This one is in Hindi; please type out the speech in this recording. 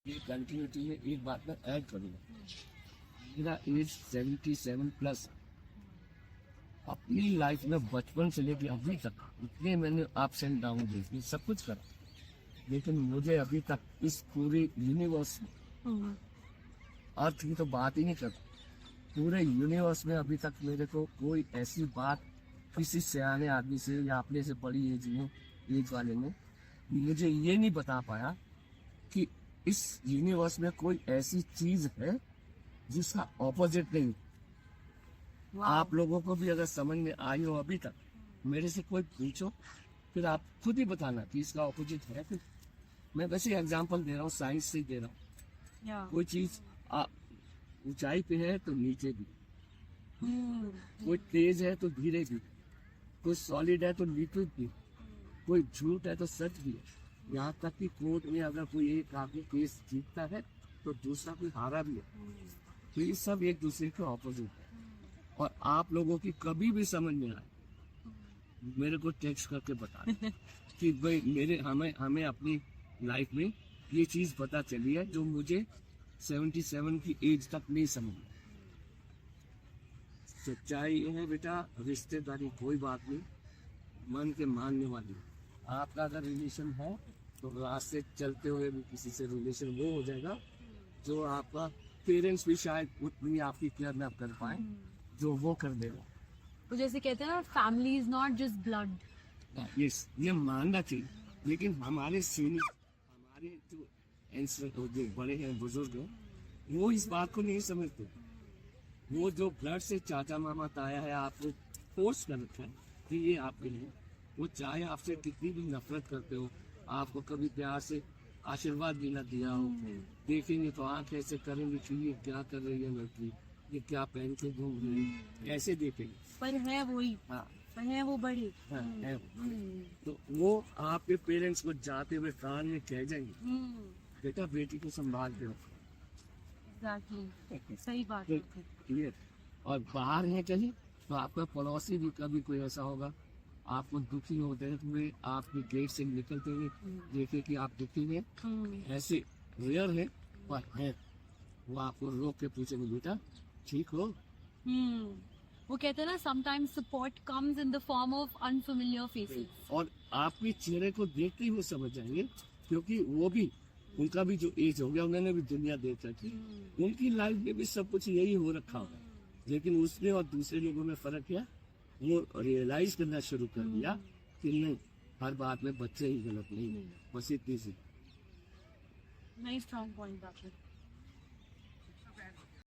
ये कंटिन्यूटी में एक बात मैं ऐड करूँगा। मेरा एज 77 प्लस। अपनी लाइफ में बचपन से लेकर अभी तक इतने मैंने अप्स एंड डाउन देखे, सब कुछ करा, लेकिन मुझे अभी तक इस पूरे यूनिवर्स में, अर्थ की तो बात ही नहीं करता, पूरे यूनिवर्स में अभी तक मेरे को कोई ऐसी बात किसी सियाने आदमी से या अपने से बड़ी एज वाले ने मुझे ये नहीं बता पाया कि इस यूनिवर्स में कोई ऐसी चीज है जिसका ऑपोजिट नहीं। आप लोगों को भी अगर समझ में आई हो अभी तक, मेरे से कोई पूछो, फिर आप खुद ही बताना कि इसका ऑपोजिट है। फिर मैं वैसे एग्जांपल दे रहा हूँ, साइंस से दे रहा हूँ। कोई चीज ऊंचाई पे है तो नीचे भी, कोई तेज है तो धीरे भी, कोई सॉलिड है तो लिक्विड भी, कोई झूठ है तो सच भी है। यहाँ तक कि कोर्ट में अगर कोई एक आदमी केस जीतता है तो दूसरा कोई हारा भी है। तो ये सब एक दूसरे के ऑपोजिट है। और आप लोगों की कभी भी समझ में आए, मेरे को टेक्स्ट करके बता कि भाई हमें अपनी लाइफ में ये चीज पता चली है जो मुझे 77 की एज तक नहीं समझ में। सच्चाई ये है बेटा, रिश्तेदारी कोई बात नहीं, मन के मानने वाली। आपका अगर रिलेशन है तो रास्ते चलते हुए भी किसी से रिलेशन वो हो जाएगा जो आपका पेरेंट्स भी शायद उतनी आपकी केयर ना कर पाए जो वो कर देगा। तो जैसे कहते हैं ना, family is not just blood. Yes, ये मानना चाहिए, लेकिन हमारे सीनियर, हमारे जो एंसेस्टर, जो बड़े हैं, बुजुर्ग हैं, वो इस बात को नहीं समझते। वो जो ब्लड से चाचा मामा ताया है, आपको फोर्स कर रखा है कि ये आपके लिए, वो चाहे आपसे कितनी भी नफरत करते हो, आपको कभी प्यार से आशीर्वाद भी न दिया हो, देखेंगे तो आंख ऐसे करेंगे कि ये क्या कर रही है लड़की, ये क्या पहन के घूम रही है, ऐसे देखेंगे। पर है वही, हाँ, पर है वो बड़ी। है। तो वो आपके पेरेंट्स को जाते हुए कान में कह जाएंगे, बेटा बेटी को संभाल के रखो। एग्जैक्टली, सही बात है। क्लियर। और बाहर है कहीं तो आपका पड़ोसी भी कभी कोई ऐसा होगा, आपको दुखी होते हैं तो आपके गेट से निकलते हुए देखे कि आप दुखी हैं, ऐसे रेयर है, पर है। वो आपको रोक के पूछेंगे, बेटा ठीक हो। वो कहते हैं ना, sometimes support comes in the form of unfamiliar faces. और आपके चेहरे को देखते ही वो समझ जाएंगे, क्योंकि वो भी, उनका भी जो एज हो गया, उन्होंने भी दुनिया देख रखी, उनकी लाइफ में भी सब कुछ यही हो रखा होगा, लेकिन उसमें और दूसरे लोगों में फर्क क्या, वो रियलाइज करना शुरू कर दिया कि नहीं, हर बात में बच्चे ही गलत नहीं, बस इतनी सी। नाइस स्ट्रॉन्ग पॉइंट आपने।